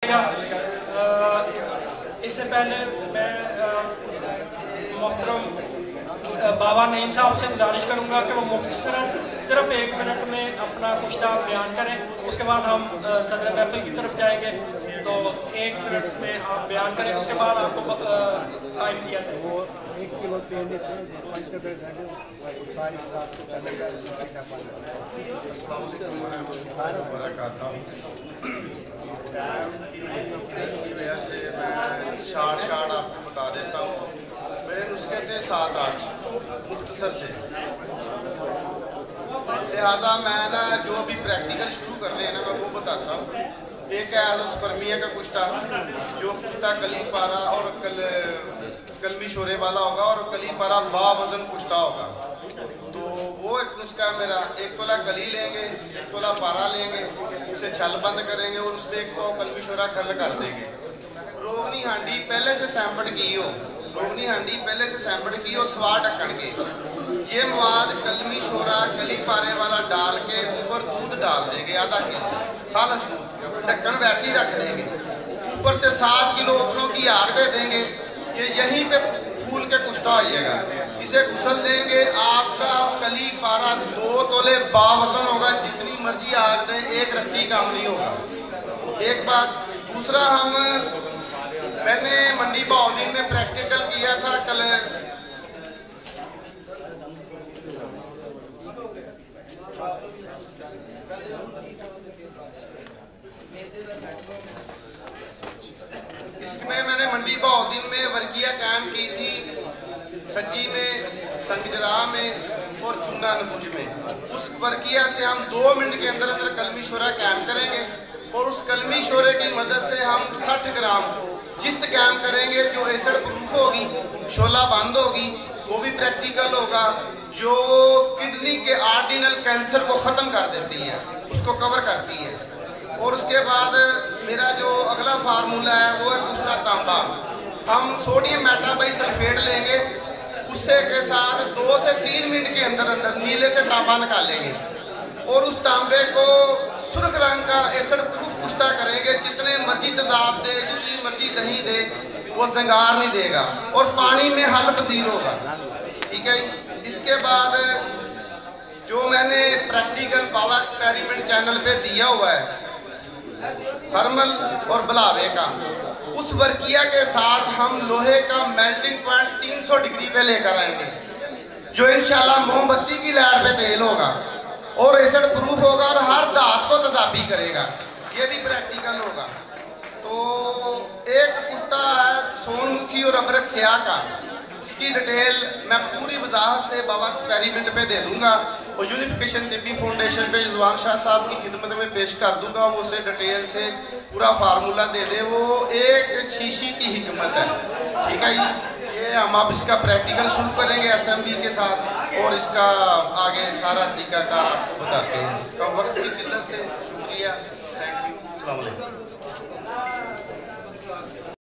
शुक्रिया। इससे पहले मैं मोहतरम बाबा नईम साहब से गुजारिश करूंगा कि वो मुख्तसरन सिर्फ 1 मिनट में अपना कुश्ता बयान करें, उसके बाद हम सदर महफिल की तरफ जाएंगे। तो 1 मिनट में आप बयान करें, उसके बाद आपको टाइम दिया जाए। की वजह से मैं शार्ट आपको बता देता हूँ। मेरे नुस्खे थे 7-8 मुख्तसर से, लिहाजा मैं ना जो अभी प्रैक्टिकल शुरू कर रहे हैं ना मैं वो बताता हूँ। एक है एज़ोस्पर्मिया का कुश्ता, जो कुश्ता कली पारा और कलमी शोरे वाला होगा और कली पारा बावजन कुश्ता होगा। तो वो एक नुस्खा है मेरा। 1 तोला कली लेंगे, 1 तोला पारा लेंगे, उसे छल बंद करेंगे और उसमें 1 तो कलमी शोरा खल कर देंगे। रोगनी हांडी पहले से सैंपट की हो, रोगनी हांडी पहले से सैंपट की हो, स्वाद ढक्कन के ये मवाद कलमी शोरा कली पारे वाला डाल के ऊपर दूध डाल देंगे, आधा किलो खालस दूध, ढक्कन वैसे ही रख देंगे। ऊपर से 7 किलो उपनों की आग दे देंगे। ये यहीं पे फूल के कुश्ता आइएगा, इसे घुसल देंगे। आपका कली पारा 2 तोले बावजन होगा, जितनी मर्जी आग दें, 1 रत्ती काम नहीं होगा। एक बात। दूसरा, मैंने मंडी बहाउद्दीन में प्रैक्टिकल किया था कल। इसमें मैंने मंडी बहाउद्दीन में वर्किया कैंप की थी, सज्जी में, संगजरा में और चुना नबुज में। उस वर्किया से हम 2 मिनट के अंदर अंदर कलमी शोरा कैंप करेंगे और उस कलमी शोरे की मदद से हम 60 ग्राम जिस्त कैंप करेंगे, जो एसिड प्रूफ होगी, शोला बंद होगी। वो भी प्रैक्टिकल होगा, जो किडनी के आर्डिनल कैंसर को ख़त्म कर देती है, उसको कवर करती है। और उसके बाद मेरा जो अगला फार्मूला है वो है कुश्ता तांबा। हम सोडियम मेटाबाइसल्फेट लेंगे, उससे के साथ 2 से 3 मिनट के अंदर अंदर नीले से तांबा निकालेंगे और उस तांबे को सुर्ख रंग का एसिड प्रूफ कुश्ता करेंगे। जितने मर्जी तेजाब दे, जितनी मर्जी दही दे, वो जंगार नहीं देगा और पानी में हल पसीर होगा। ठीक है। इसके बाद जो मैंने प्रैक्टिकल बाबा एक्सपेरिमेंट चैनल पे दिया हुआ है हरमल और बलावे का, उस वर्किया के साथ हम लोहे का मेल्टिंग पॉइंट 300 डिग्री पे लेकर आएंगे, जो इंशाल्लाह मोमबत्ती की लाइट पे तेल होगा और एसिड प्रूफ होगा और हर दांत को तेजाबी करेगा। ये भी प्रैक्टिकल होगा। तो एक कुश्ता है सोनमुखी और अबरक स्याह का, उसकी डिटेल मैं पूरी वजाहत से बाबा एक्सपेरिमेंट पे दे दूंगा और यूनिफिकेशन तिब्बी फाउंडेशन पे रिजवान शाह साहब की खिदमत में पेश कर दूंगा। वो उसे डिटेल से पूरा फार्मूला दे दे। वो एक शीशी की हिकमत है। ठीक है जी। ये हम अब इसका प्रैक्टिकल शुरू करेंगे SMB के साथ और इसका आगे सारा तरीका का आपको बताते हैं। तो वक्त की किल्लत से शुक्रिया। Thank you. अस्सलाम वालेकुम।